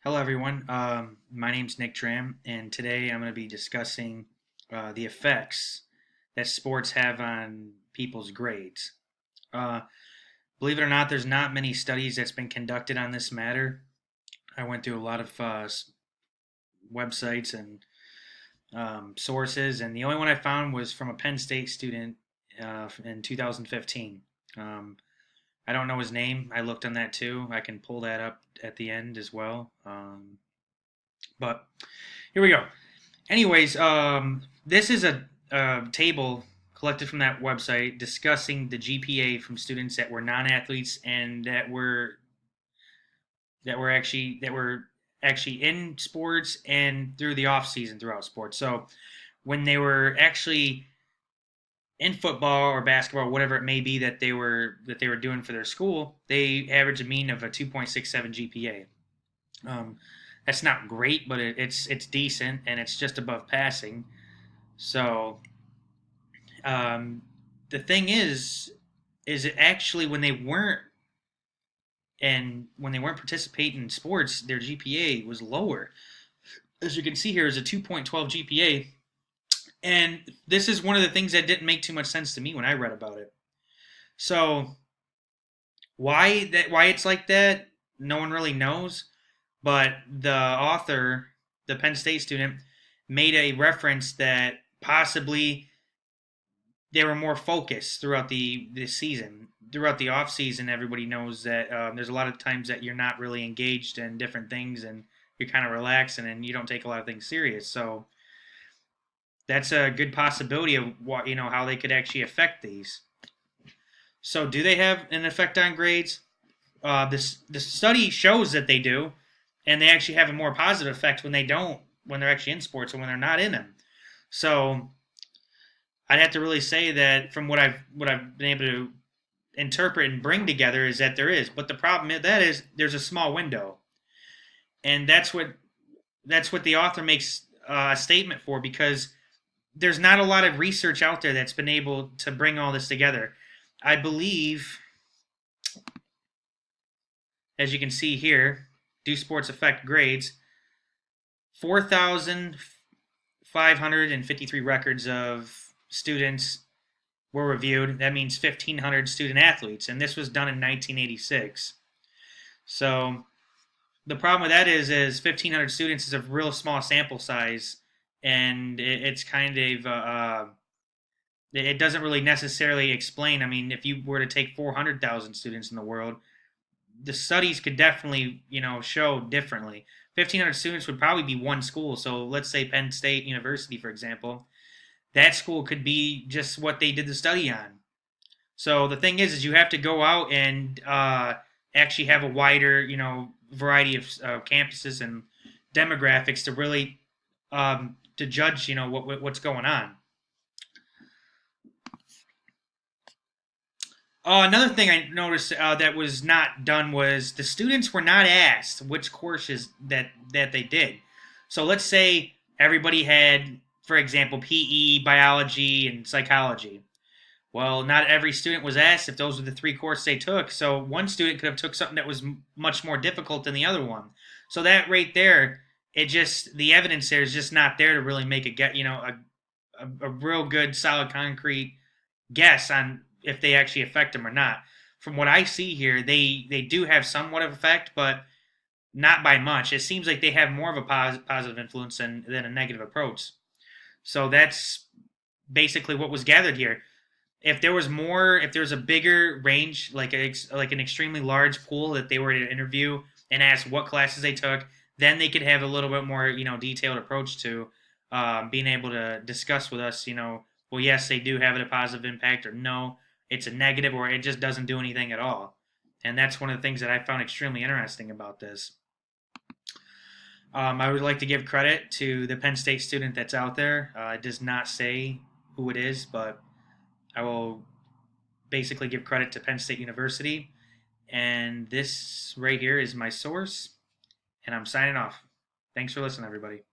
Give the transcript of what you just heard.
Hello, everyone. My name's Nick Tram, and today I'm going to be discussing the effects that sports have on people's grades. Uh, Believe it or not, there's not many studies that's been conducted on this matter. I went through a lot of websites and sources, and the only one I found was from a Penn State student in 2015. Um, I don't know his name. I looked on that too. I can pull that up at the end as well. But here we go. Anyways, this is a table collected from that website discussing the GPA from students that were non-athletes and that were actually in sports and through the off season throughout sports. So when they were actually in football or basketball or whatever it may be that they were doing for their school, they average a mean of a 2.67 GPA. Um, that's not great, but it's decent and it's just above passing. So um, the thing is it actually when they weren't participating in sports, their GPA was lower. As you can see here, is a 2.12 GPA, and this is one of the things that didn't make too much sense to me when I read about it. So why it's like that, no one really knows. But the author, the Penn State student, made a reference that possibly they were more focused throughout the season. Throughout the off season, everybody knows that there's a lot of times that you're not really engaged in different things and you're kind of relaxing and you don't take a lot of things serious. So that's a good possibility of what how they could actually affect these. So do they have an effect on grades? This the study shows that they do, and they actually have a more positive effect when they're actually in sports and when they're not in them. So I'd have to really say that from what I've been able to interpret and bring together is that there is. But the problem is that is there's a small window, and that's what the author makes a statement for, because there's not a lot of research out there that's been able to bring all this together. I believe, as you can see here, do sports affect grades? 4,553 records of students were reviewed. That means 1,500 student athletes, and this was done in 1986. So the problem with that is 1,500 students is a real small sample size, and it's kind of it doesn't really necessarily explain. I mean, if you were to take 400,000 students in the world, the studies could definitely show differently. 1,500 students would probably be one school. So let's say Penn State University, for example, that school could be just what they did the study on. So the thing is you have to go out and actually have a wider variety of campuses and demographics to really to judge what's going on. Another thing I noticed that was not done was the students were not asked which courses that they did. So let's say everybody had, for example, PE, biology, and psychology. Well, not every student was asked if those were the three courses they took. So one student could have took something that was much more difficult than the other one. So that right there, the evidence there is just not there to really make a real good solid concrete guess on if they actually affect them or not. From what I see here, they do have somewhat of effect, but not by much. It seems like they have more of a positive influence than a negative approach. So that's basically what was gathered here. If there's a bigger range, like an extremely large pool that they were to interview and ask what classes they took, then they could have a little bit more detailed approach to being able to discuss with us. Well, yes, they do have a positive impact, or no, it's a negative, or it just doesn't do anything at all. And that's one of the things that I found extremely interesting about this. I would like to give credit to the Penn State student that's out there. It does not say who it is, but I will basically give credit to Penn State University. And this right here is my source, and I'm signing off. Thanks for listening, everybody.